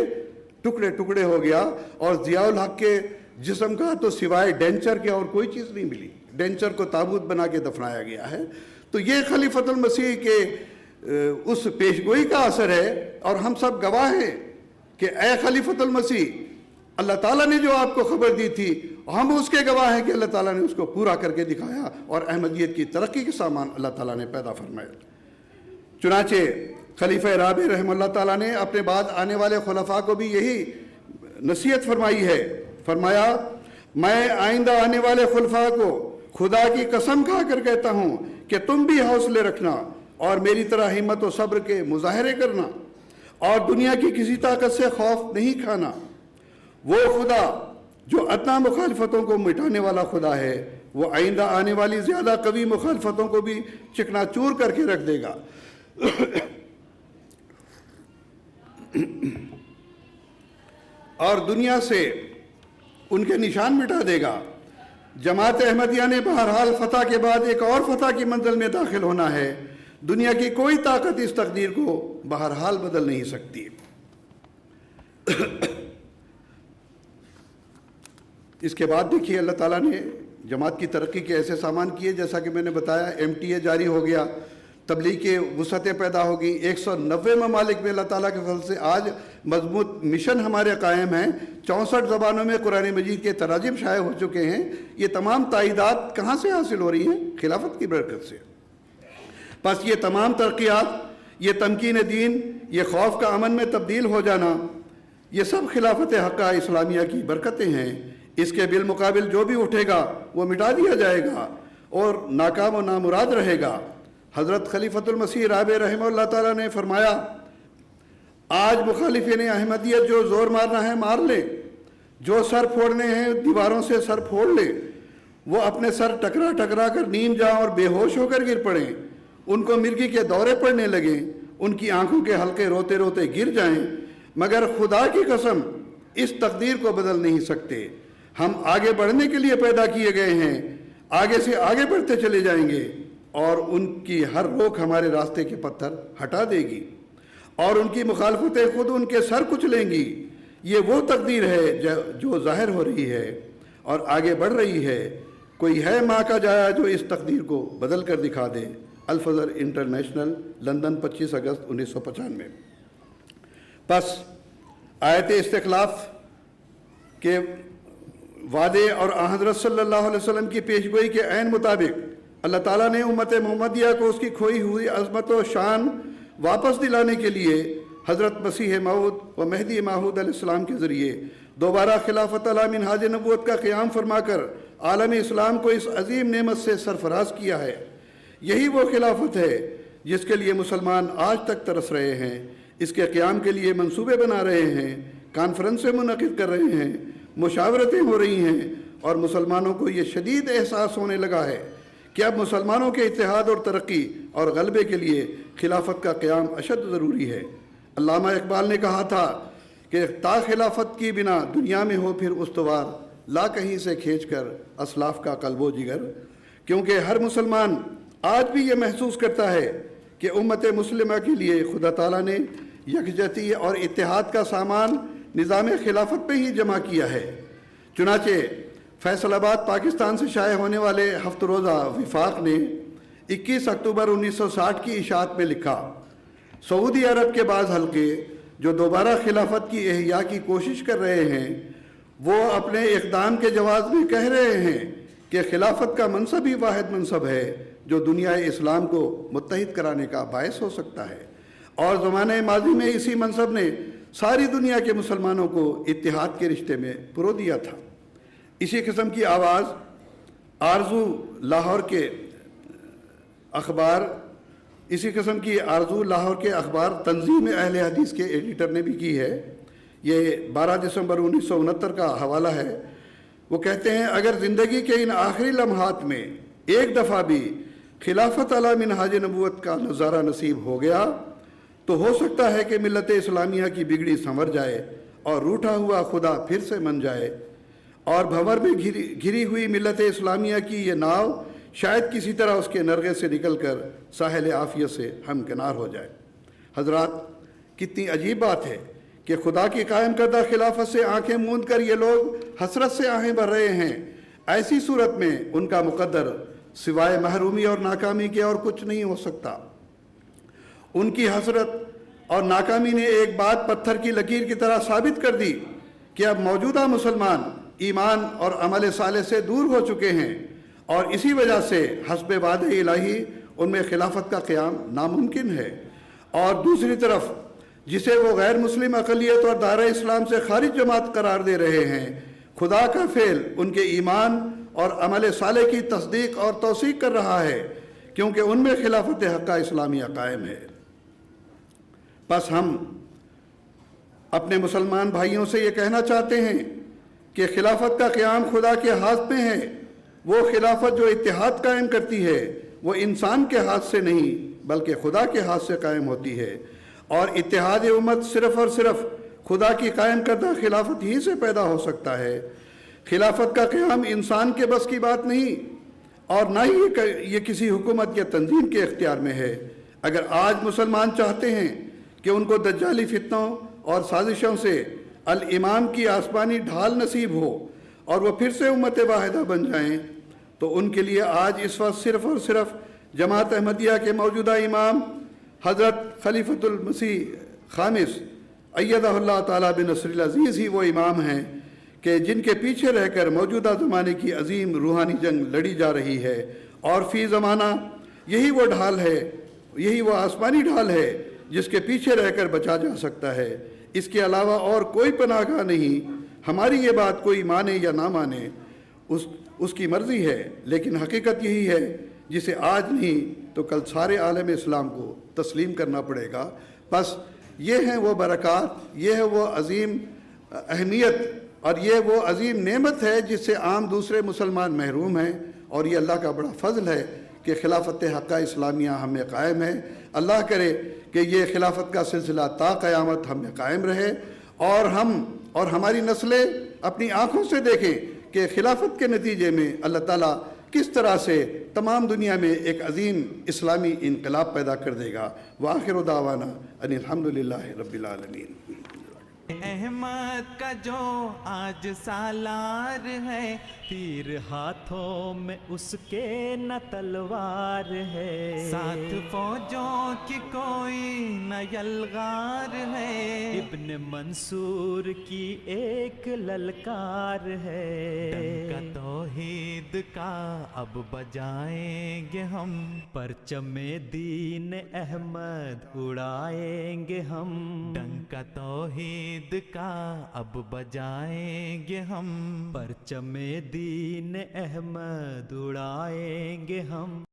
Speaker 4: ٹکڑے ٹکڑے ہو گیا, اور ضیاء الحق کے جسم کا تو سوائے ڈینچر کے اور کوئی چیز نہیں ملی. ڈینچر کو تابوت بنا کے دفنایا گیا ہے. تو یہ خلیفۃ المسیح کے اس پیشگوئی کا اثر ہے, اور ہم سب گواہ ہیں کہ اے خلیفۃ المسیح, اللہ تعالیٰ نے جو آپ کو خبر دی تھی, ہم اس کے گواہ ہیں کہ اللہ تعالیٰ نے اس کو پورا کر کے دکھایا, اور احمدیت کی ترقی کے سامان اللہ تعالیٰ نے پیدا فرمایا. چنانچہ خلیفہ رابع رحمہ اللہ تعالیٰ نے اپنے بعد آنے والے خلفاء کو بھی یہی نصیحت فرمائی ہے. فرمایا, میں آئندہ آنے والے خلفاء کو خدا کی قسم کھا کر کہتا ہوں کہ تم بھی حوصلے رکھنا اور میری طرح ہمت و صبر کے مظاہرے کرنا, اور دنیا کی کسی طاقت سے خوف نہیں کھانا. وہ خدا جو ادنا مخالفتوں کو مٹانے والا خدا ہے, وہ آئندہ آنے والی زیادہ قوی مخالفتوں کو بھی چکنا چور کر کے رکھ دے گا. اور دنیا سے ان کے نشان مٹا دے گا. جماعت احمدیہ نے بہرحال فتح کے بعد ایک اور فتح کی منزل میں داخل ہونا ہے. دنیا کی کوئی طاقت اس تقدیر کو بہرحال بدل نہیں سکتی. اس کے بعد دیکھیے اللہ تعالیٰ نے جماعت کی ترقی کے ایسے سامان کیے, جیسا کہ میں نے بتایا MTA جاری ہو گیا, تبلیغ کے وسعتیں پیدا ہو گئیں. 190 ممالک میں اللہ تعالیٰ کے فضل سے آج مضبوط مشن ہمارے قائم ہیں. 64 زبانوں میں قرآن مجید کے تراجم شائع ہو چکے ہیں. یہ تمام تائیدات کہاں سے حاصل ہو رہی ہیں؟ خلافت کی برکت سے. بس یہ تمام ترقیات, یہ تمکین دین, یہ خوف کا امن میں تبدیل ہو جانا, یہ سب خلافت حقہ اسلامیہ کی برکتیں ہیں. اس کے بالمقابل جو بھی اٹھے گا وہ مٹا دیا جائے گا اور ناکام و نامراد رہے گا. حضرت خلیفۃ المسیح رابع رحمہ اللہ تعالیٰ نے فرمایا, آج مخالفین احمدیت جو زور مارنا ہے مار لے, جو سر پھوڑنے ہیں دیواروں سے سر پھوڑ لے. وہ اپنے سر ٹکرا ٹکرا کر نیم جائیں اور بے ہوش ہو کر گر پڑیں. ان کو مرگی کے دورے پڑنے لگیں, ان کی آنکھوں کے حلقے روتے روتے گر جائیں, مگر خدا کی قسم اس تقدیر کو بدل نہیں سکتے. ہم آگے بڑھنے کے لیے پیدا کیے گئے ہیں, آگے سے آگے بڑھتے چلے جائیں گے, اور ان کی ہر روک ہمارے راستے کے پتھر ہٹا دے گی, اور ان کی مخالفتیں خود ان کے سر کچلیں گی. یہ وہ تقدیر ہے جو ظاہر ہو رہی ہے اور آگے بڑھ رہی ہے. کوئی ہے ماں کا جایا جو اس تقدیر کو بدل کر دکھا دے. الفجر انٹرنیشنل, لندن, 25 اگست 1995. بس آیت استخلاف کے وعدے اور حضرت صلی اللہ علیہ وسلم کی پیشگوئی کے عین مطابق اللہ تعالیٰ نے امت محمدیہ کو اس کی کھوئی ہوئی عظمت و شان واپس دلانے کے لیے حضرت مسیح موعود و مہدی موعود علیہ السلام کے ذریعے دوبارہ خلافت علی منہاج نبوت کا قیام فرما کر عالم اسلام کو اس عظیم نعمت سے سرفراز کیا ہے. یہی وہ خلافت ہے جس کے لیے مسلمان آج تک ترس رہے ہیں. اس کے قیام کے لیے منصوبے بنا رہے ہیں, کانفرنسیں منعقد کر رہے ہیں, مشاورتیں ہو رہی ہیں, اور مسلمانوں کو یہ شدید احساس ہونے لگا ہے کہ اب مسلمانوں کے اتحاد اور ترقی اور غلبے کے لیے خلافت کا قیام اشد ضروری ہے. علامہ اقبال نے کہا تھا کہ کہ تا خلافت کی بنا دنیا میں ہو پھر استوار، لا کہیں سے کھینچ کر اسلاف کا قلب و جگر۔ کیونکہ ہر مسلمان آج بھی یہ محسوس کرتا ہے کہ امت مسلمہ کے لیے خدا تعالیٰ نے یکجہتی اور اتحاد کا سامان نظام خلافت پہ ہی جمع کیا ہے۔ چنانچہ فیصل آباد پاکستان سے شائع ہونے والے ہفت روزہ وفاق نے 21 اکتوبر 1960 کی اشاعت میں لکھا، سعودی عرب کے بعض حلقے جو دوبارہ خلافت کی احیاء کی کوشش کر رہے ہیں، وہ اپنے اقدام کے جواز میں کہہ رہے ہیں کہ خلافت کا منصب ہی واحد منصب ہے جو دنیا اسلام کو متحد کرانے کا باعث ہو سکتا ہے، اور زمانہ ماضی میں اسی منصب نے ساری دنیا کے مسلمانوں کو اتحاد کے رشتے میں پرو دیا تھا۔ اسی قسم کی آواز آرزو لاہور کے اخبار تنظیم اہل حدیث کے ایڈیٹر نے بھی کی ہے۔ یہ 12 دسمبر 1969 کا حوالہ ہے۔ وہ کہتے ہیں، اگر زندگی کے ان آخری لمحات میں ایک دفعہ بھی خلافت علی منہاج نبوت کا نظارہ نصیب ہو گیا تو ہو سکتا ہے کہ ملت اسلامیہ کی بگڑی سنور جائے اور روٹھا ہوا خدا پھر سے من جائے، اور بھنور میں گھری ہوئی ملت اسلامیہ کی یہ ناؤ شاید کسی طرح اس کے نرغے سے نکل کر ساحل عافیت سے ہمکنار ہو جائے۔ حضرات، کتنی عجیب بات ہے کہ خدا کی قائم کردہ خلافت سے آنکھیں موند کر یہ لوگ حسرت سے آہیں بھر رہے ہیں۔ ایسی صورت میں ان کا مقدر سوائے محرومی اور ناکامی کے اور کچھ نہیں ہو سکتا۔ ان کی حسرت اور ناکامی نے ایک بات پتھر کی لکیر کی طرح ثابت کر دی کہ اب موجودہ مسلمان ایمان اور عمل صالح سے دور ہو چکے ہیں، اور اسی وجہ سے حسب وعدہ الہی ان میں خلافت کا قیام ناممکن ہے۔ اور دوسری طرف جسے وہ غیر مسلم اقلیت اور دائرہ اسلام سے خارج جماعت قرار دے رہے ہیں، خدا کا فعل ان کے ایمان اور عمل صالح کی تصدیق اور توثیق کر رہا ہے، کیونکہ ان میں خلافت حقہ اسلامیہ قائم ہے۔ بس ہم اپنے مسلمان بھائیوں سے یہ کہنا چاہتے ہیں کہ خلافت کا قیام خدا کے ہاتھ میں ہے۔ وہ خلافت جو اتحاد قائم کرتی ہے وہ انسان کے ہاتھ سے نہیں بلکہ خدا کے ہاتھ سے قائم ہوتی ہے، اور اتحاد امت صرف اور صرف خدا کی قائم کردہ خلافت ہی سے پیدا ہو سکتا ہے۔ خلافت کا قیام انسان کے بس کی بات نہیں، اور نہ ہی یہ کسی حکومت یا تنظیم کے اختیار میں ہے۔ اگر آج مسلمان چاہتے ہیں کہ ان کو دجالی فتنوں اور سازشوں سے الامام کی آسمانی ڈھال نصیب ہو اور وہ پھر سے امت واحدہ بن جائیں، تو ان کے لیے آج اس وقت صرف اور صرف جماعت احمدیہ کے موجودہ امام حضرت خلیفۃ المسیح خامس ایدہ اللہ تعالیٰ بنصر العزیز ہی وہ امام ہیں کہ جن کے پیچھے رہ کر موجودہ زمانے کی عظیم روحانی جنگ لڑی جا رہی ہے، اور فی زمانہ یہی وہ ڈھال ہے، یہی وہ آسمانی ڈھال ہے جس کے پیچھے رہ کر بچا جا سکتا ہے۔ اس کے علاوہ اور کوئی پناہ گاہ نہیں۔ ہماری یہ بات کوئی مانے یا نہ مانے اس کی مرضی ہے، لیکن حقیقت یہی ہے جسے آج نہیں تو کل سارے عالم اسلام کو تسلیم کرنا پڑے گا۔ بس یہ ہیں وہ برکات، یہ ہے وہ عظیم اہمیت، اور یہ وہ عظیم نعمت ہے جس سے عام دوسرے مسلمان محروم ہیں، اور یہ اللہ کا بڑا فضل ہے کہ خلافت حقہ اسلامیہ ہم میں قائم ہے۔ اللہ کرے کہ یہ خلافت کا سلسلہ تا قیامت ہم میں قائم رہے، اور ہم اور ہماری نسلیں اپنی آنکھوں سے دیکھیں کہ خلافت کے نتیجے میں اللہ تعالیٰ کس طرح سے تمام دنیا میں ایک عظیم اسلامی انقلاب پیدا کر دے گا۔ وآخر دعوانا ان الحمدللہ رب العالمین۔
Speaker 1: احمد کا جو آج سالار ہے،
Speaker 2: تیر ہاتھوں میں اس کے نہ تلوار ہے،
Speaker 1: ساتھ فوجوں کی کوئی نہ یلغار ہے،
Speaker 2: ابن منصور کی ایک للکار ہے،
Speaker 1: ڈنکا توحید کا اب بجائیں گے ہم،
Speaker 2: پرچم دین احمد اڑائیں گے ہم،
Speaker 1: ڈنکا توحید کا اب بجائیں گے ہم،
Speaker 2: پرچم دین احمد اڑائیں گے ہم۔